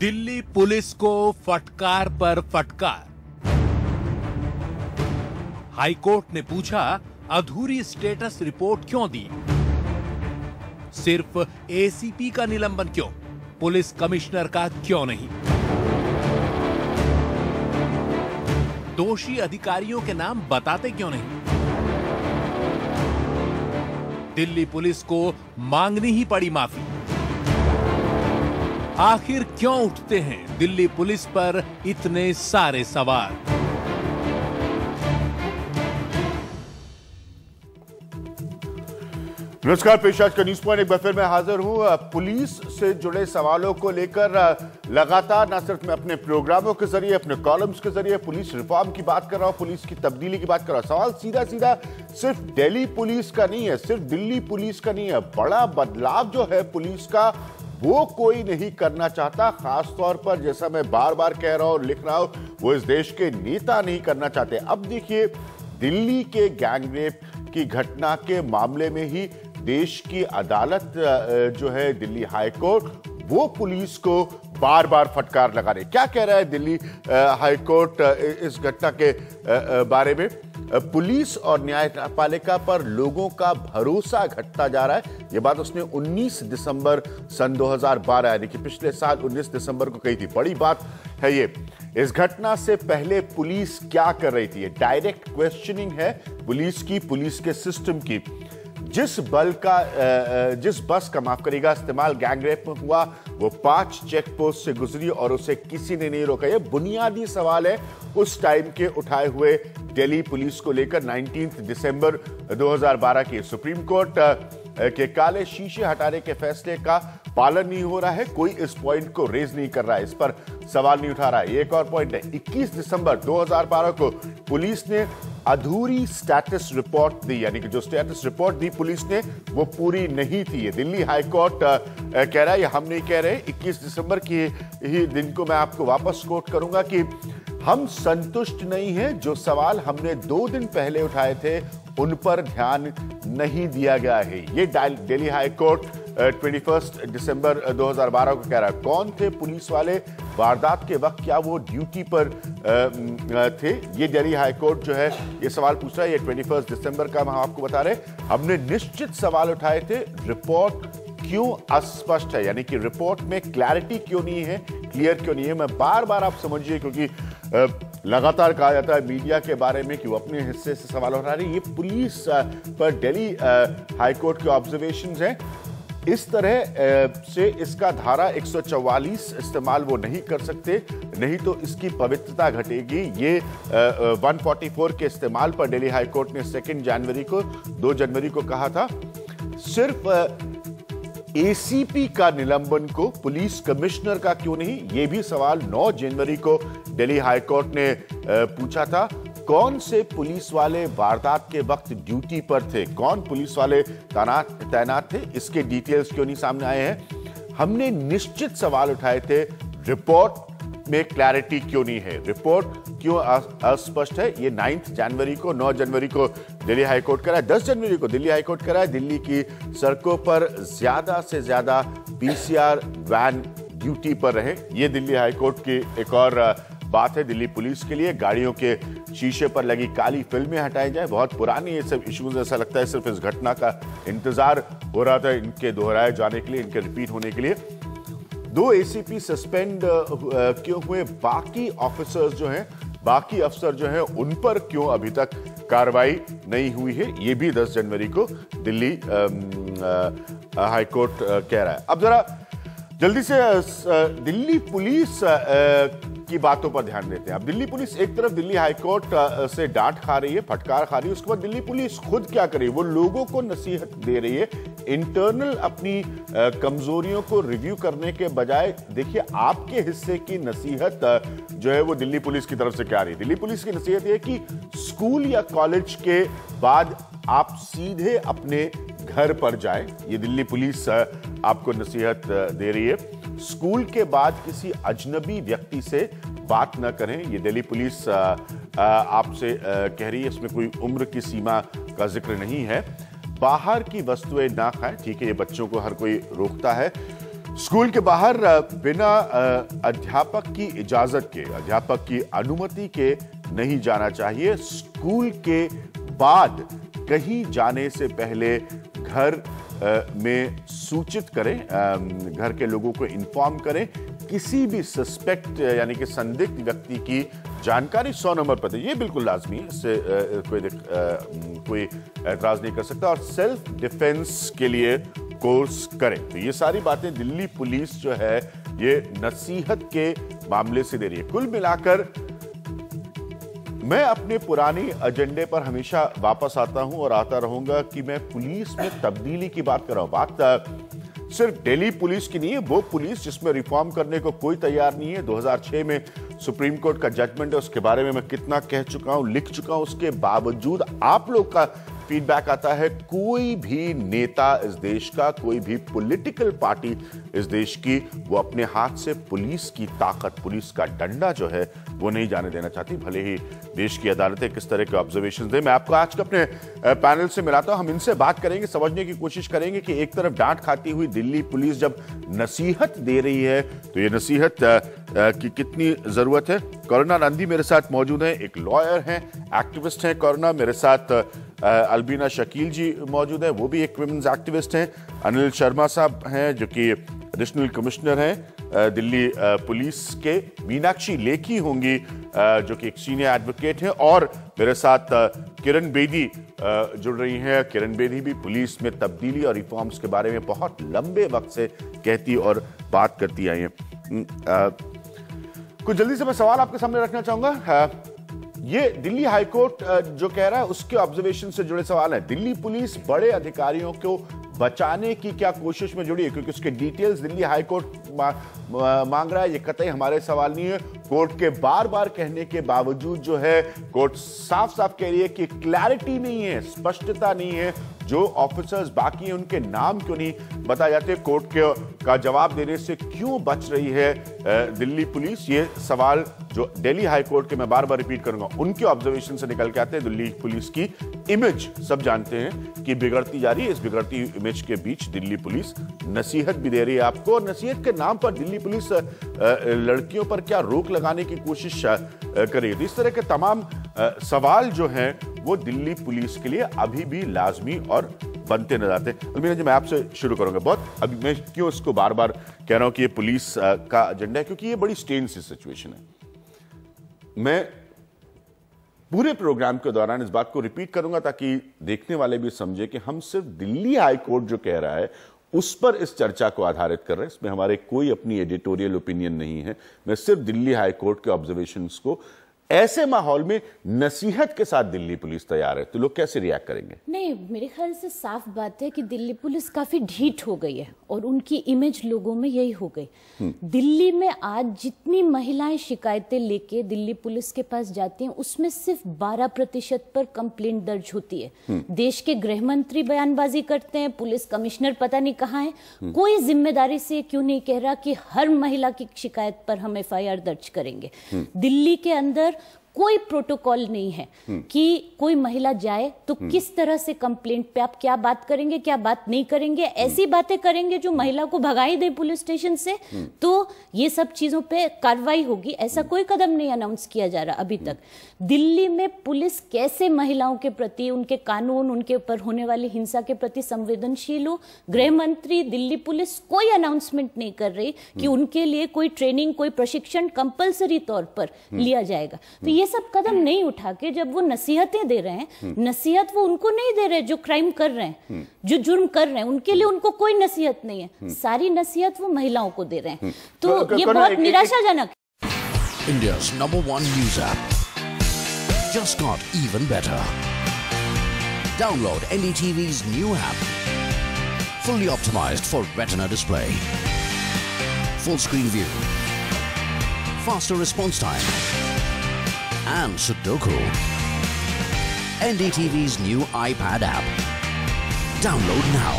Delhi police को फटकार पर फटकार। हाईकोर्ट ने पूछा, अधूरी स्टेटस रिपोर्ट क्यों दी? सिर्फ एसीपी का निलंबन क्यों, पुलिस कमिश्नर का क्यों नहीं? दोषी अधिकारियों के नाम बताते क्यों नहीं? दिल्ली पुलिस को मांगनी ही पड़ी माफी। आखिर क्यों उठते हैं दिल्ली पुलिस पर इतने सारे सवाल? नमस्कार, पेश आज का न्यूज पॉइंट एक बार फिर मैं हाजिर हूं। पुलिस से जुड़े सवालों को लेकर लगातार न सिर्फ मैं अपने प्रोग्रामों के जरिए, अपने कॉलम्स के जरिए पुलिस रिफॉर्म की बात कर रहा हूं, पुलिस की तब्दीली की बात कर रहा हूं। सवाल सीधा सीधा सिर्फ दिल्ली पुलिस का नहीं है, सिर्फ दिल्ली पुलिस का नहीं है। बड़ा बदलाव जो है पुलिस का, वो कोई नहीं करना चाहता। खासतौर पर जैसा मैं बार बार कह रहा हूं और लिख रहा हूं, वो इस देश के नेता नहीं करना चाहते। अब देखिए, दिल्ली के गैंगरेप की घटना के मामले में ही देश की अदालत जो है दिल्ली हाई कोर्ट, वो पुलिस को बार बार फटकार लगा रही। क्या कह रहा है दिल्ली हाई कोर्ट इस घटना के बारे में? पुलिस और न्यायपालिका पर लोगों का भरोसा घटता जा रहा है। यह बात उसने 19 दिसंबर सन 2012 यानी कि पिछले साल 19 दिसंबर को कही थी। बड़ी बात है ये। इस घटना से पहले पुलिस क्या कर रही थी? डायरेक्ट क्वेश्चनिंग है पुलिस की, पुलिस के सिस्टम की। जिस बस का माफ करिएगा इस्तेमाल गैंगरेप में हुआ, वो 5 चेक पोस्ट से गुजरी और उसे किसी ने नहीं रोका। ये बुनियादी सवाल है उस टाइम के उठाए हुए दिल्ली पुलिस को लेकर। 19 दिसंबर 2012 की सुप्रीम कोर्ट के काले शीशे हटाने के फैसले का पालन नहीं हो रहा है। कोई इस पॉइंट को रेज नहीं कर रहा है, इस पर सवाल नहीं उठा रहा है। ये एक और पॉइंट है। 21 दिसंबर 2012 को पुलिस ने अधूरी स्टेटस रिपोर्ट दी, यानी कि जो स्टेटस रिपोर्ट दी पुलिस ने, वो पूरी नहीं थी। ये दिल्ली हाई कोर्ट कह रहा है, ये हम नहीं कह रहे। 21 दिसंबर की ही दिन को मैं आपको वापस कोट करूंगा कि हम संतुष्ट नहीं हैं। जो सवाल हमने 2 दिन पहले उठाए थे उन पर ध्यान नहीं दिया गया है। ये दिल्ली हाई कोर्ट 21 दिसंबर 2012 को कह रहा है। कौन थे पुलिस वाले वारदात के वक्त? क्या वो ड्यूटी पर थे? ये दिल्ली हाई कोर्ट जो है ये सवाल पूछ रहा है। ये 21 दिसंबर का हम आपको बता रहे। हमने निश्चित सवाल उठाए थे। रिपोर्ट क्यों अस्पष्ट है, यानी कि रिपोर्ट में क्लैरिटी क्यों नहीं है, क्लियर क्यों नहीं है? मैं बार बार आप समझिए, क्योंकि लगातार कहा जाता है मीडिया के बारे में कि वो अपने हिस्से से सवाल उठा रही है। ये पुलिस पर दिल्ली हाई कोर्ट के ऑब्जर्वेशंस हैं। इस तरह से इसका धारा 144 इस्तेमाल वो नहीं कर सकते, नहीं तो इसकी पवित्रता घटेगी। ये 144 के इस्तेमाल पर दिल्ली हाई कोर्ट ने 2 जनवरी को कहा था। सिर्फ एसीपी का निलंबन को पुलिस कमिश्नर का क्यों नहीं, यह भी सवाल 9 जनवरी को दिल्ली हाई कोर्ट ने पूछा था। कौन से पुलिस वाले वारदात के वक्त ड्यूटी पर थे, कौन पुलिस वाले तैनात थे, इसके डिटेल्स क्यों नहीं सामने आए हैं? हमने निश्चित सवाल उठाए थे। रिपोर्ट में क्लैरिटी क्यों नहीं है, रिपोर्ट क्यों अस्पष्ट है? ये 9 जनवरी को, 9 जनवरी को दिल्ली हाई कोर्ट करा है। 10 जनवरी को दिल्ली हाई कोर्ट करा है। दिल्ली की सड़कों पर ज्यादा से ज्यादा पीसीआर वैन ड्यूटी पर रहे। ये दिल्ली हाई कोर्ट की एक और बात है दिल्ली पुलिस के लिए। गाड़ियों के शीशे पर लगी काली फिल्में हटाई जाए। बहुत पुरानी ये सब इश्यूज, ऐसा लगता है सिर्फ इस घटना का इंतजार हो रहा था इनके दोहराए जाने के लिए, इनके रिपीट होने के लिए। 2 एसीपी सस्पेंड क्यों हुए? बाकी ऑफिसर्स जो हैं, बाकी अफसर जो हैं, उन पर क्यों अभी तक कार्रवाई नहीं हुई है? ये भी 10 जनवरी को दिल्ली हाई कोर्ट कह रहा है। अब जरा जल्दी से दिल्ली पुलिस की बातों पर ध्यान देते हैं। अब दिल्ली पुलिस एक तरफ दिल्ली हाई कोर्ट से डांट खा रही है, फटकार खा रही है, उसके बाद दिल्ली पुलिस खुद क्या कर रही है? वो लोगों को नसीहत दे रही है। इंटरनल अपनी कमजोरियों को रिव्यू करने के बजाय देखिए आपके हिस्से की नसीहत जो है वो दिल्ली पुलिस की तरफ से क्या आ रही है। दिल्ली पुलिस की नसीहत है कि स्कूल या कॉलेज के बाद आप सीधे अपने घर पर जाएं। ये दिल्ली पुलिस आपको नसीहत दे रही है। स्कूल के बाद किसी अजनबी व्यक्ति से बात न करें, ये दिल्ली पुलिस आपसे कह रही है। इसमें कोई उम्र की सीमा का जिक्र नहीं है। बाहर की वस्तुएं ना खाएं, ठीक है, ये बच्चों को हर कोई रोकता है। स्कूल के बाहर बिना अध्यापक की इजाजत के, अध्यापक की अनुमति के नहीं जाना चाहिए। स्कूल के बाद कहीं जाने से पहले घर में सूचित करें, घर के लोगों को इन्फॉर्म करें। किसी भी सस्पेक्ट यानी कि संदिग्ध व्यक्ति की जानकारी 100 नंबर पर दें, ये बिल्कुल लाजमी है, इससे कोई एतराज नहीं कर सकता। और सेल्फ डिफेंस के लिए कोर्स करें। तो ये सारी बातें दिल्ली पुलिस जो है ये नसीहत के मामले से दे रही है। कुल मिलाकर मैं अपने पुरानी एजेंडे पर हमेशा वापस आता हूं और आता रहूंगा कि मैं पुलिस में तब्दीली की बात कर रहा हूं। बात सिर्फ दिल्ली पुलिस की नहीं है, वो पुलिस जिसमें रिफॉर्म करने को कोई तैयार नहीं है। 2006 में सुप्रीम कोर्ट का जजमेंट है, उसके बारे में मैं कितना कह चुका हूं, लिख चुका हूं। उसके बावजूद आप लोग का फीडबैक आता है, कोई भी नेता इस देश का, कोई भी पॉलिटिकल पार्टी इस देश की, वो अपने हाथ से पुलिस की ताकत, पुलिस का डंडा जो है वो नहीं जाने देना चाहती, भले ही देश की अदालतें किस तरह के ऑब्जर्वेशन दें। मैं आपको आज के अपने पैनल से मिलाता हूं, हम इनसे बात करेंगे, समझने की कोशिश करेंगे कि एक तरफ डांट खाती हुई दिल्ली पुलिस जब नसीहत दे रही है तो ये नसीहत की कितनी जरूरत है। करुणा नंदी मेरे साथ मौजूद हैं, एक लॉयर हैं, एक्टिविस्ट हैं। करुणा, मेरे साथ अलबीना शकील जी मौजूद है, वो भी एक विमेंस एक्टिविस्ट हैं। अनिल शर्मा साहब हैं जो कि एडिशनल कमिश्नर हैं दिल्ली पुलिस के। मीनाक्षी लेखी होंगी जो कि एक सीनियर एडवोकेट हैं। और मेरे साथ किरण बेदी जुड़ रही हैं। किरण बेदी भी पुलिस में तब्दीली और रिफॉर्म्स के बारे में बहुत लंबे वक्त से कहती और बात करती आई हैं। कुछ जल्दी से मैं सवाल आपके सामने रखना चाहूंगा। ये दिल्ली हाईकोर्ट जो कह रहा है उसके ऑब्जर्वेशन से जुड़े सवाल हैं। दिल्ली पुलिस बड़े अधिकारियों को बचाने की क्या कोशिश में जुड़ी है? क्योंकि उसके डिटेल्स दिल्ली हाईकोर्ट मांग रहा है, ये कतई हमारे सवाल नहीं है। कोर्ट के बार बार कहने के बावजूद जो है कोर्ट साफ साफ कह रही है कि क्लैरिटी नहीं है, स्पष्टता नहीं है। जो ऑफिसर्स बाकी हैं उनके नाम क्यों नहीं बताए जाते? कोर्ट का जवाब देने से क्यों बच रही है दिल्ली पुलिस? ये सवाल जो दिल्ली हाई कोर्ट के मैं बार बार रिपीट करूंगा, उनके ऑब्जर्वेशन से निकल के आते हैं। दिल्ली पुलिस की इमेज सब जानते हैं कि बिगड़ती जा रही है। इस बिगड़ती इमेज के बीच दिल्ली पुलिस नसीहत भी दे रही है आपको, और नसीहत के नाम पर दिल्ली पुलिस लड़कियों पर क्या रोक लगाने की कोशिश कर रही है। इस तरह के तमाम सवाल जो हैं वो दिल्ली पुलिस के लिए अभी भी लाजमी और बनते नजर आते हैं। अलमीना जी, मैं आपसे शुरू करूंगा। बहुत अभी मैं क्यों इसको बार बार कह रहा हूं कि ये पुलिस का एजेंडा है, क्योंकि ये बड़ी स्ट्रेन सी सिचुएशन है। मैं पूरे प्रोग्राम के दौरान इस बात को रिपीट करूंगा ताकि देखने वाले भी समझे कि हम सिर्फ दिल्ली हाई कोर्ट जो कह रहा है उस पर इस चर्चा को आधारित कर रहे हैं। इसमें हमारे कोई अपनी एडिटोरियल ओपिनियन नहीं है। मैं सिर्फ दिल्ली हाई कोर्ट के ऑब्जर्वेशंस को, ऐसे माहौल में नसीहत के साथ दिल्ली पुलिस तैयार है तो लोग कैसे रिएक्ट करेंगे? नहीं, मेरे ख्याल से साफ बात है कि दिल्ली पुलिस काफी ढीठ हो गई है और उनकी इमेज लोगों में यही हो गई। दिल्ली में आज जितनी महिलाएं शिकायतें लेके दिल्ली पुलिस के पास जाती हैं उसमें सिर्फ 12% पर कंप्लेंट दर्ज होती है। देश के गृह मंत्री बयानबाजी करते हैं, पुलिस कमिश्नर पता नहीं कहाँ है, कोई जिम्मेदारी से क्यों नहीं कह रहा कि हर महिला की शिकायत पर हम FIR दर्ज करेंगे। दिल्ली के अंदर कोई प्रोटोकॉल नहीं है कि कोई महिला जाए तो किस तरह से कंप्लेंट पे आप क्या बात करेंगे, क्या बात नहीं करेंगे। ऐसी बातें करेंगे जो महिला को भगाई दे पुलिस स्टेशन से तो ये सब चीजों पे कार्रवाई होगी, ऐसा कोई कदम नहीं अनाउंस किया जा रहा अभी तक। दिल्ली में पुलिस कैसे महिलाओं के प्रति, उनके कानून, उनके ऊपर होने वाली हिंसा के प्रति संवेदनशील हो, गृह मंत्री, दिल्ली पुलिस कोई अनाउंसमेंट नहीं कर रही कि उनके लिए कोई ट्रेनिंग, कोई प्रशिक्षण कंपलसरी तौर पर लिया जाएगा। तो ये सब कदम नहीं उठा के जब वो नसीहतें दे रहे हैं, नसीहत वो उनको नहीं दे रहे जो क्राइम कर रहे हैं, जो जुर्म कर रहे हैं, उनके लिए उनको कोई नसीहत नहीं है, सारी नसीहत वो महिलाओं को दे रहे हैं। तो ये बहुत निराशाजनक। India's #1 news app just got even better. Download NDTV's new app, fully optimized for Retina display, full screen view, faster response time, and Sudoku. NDTV's new iPad app. Download now.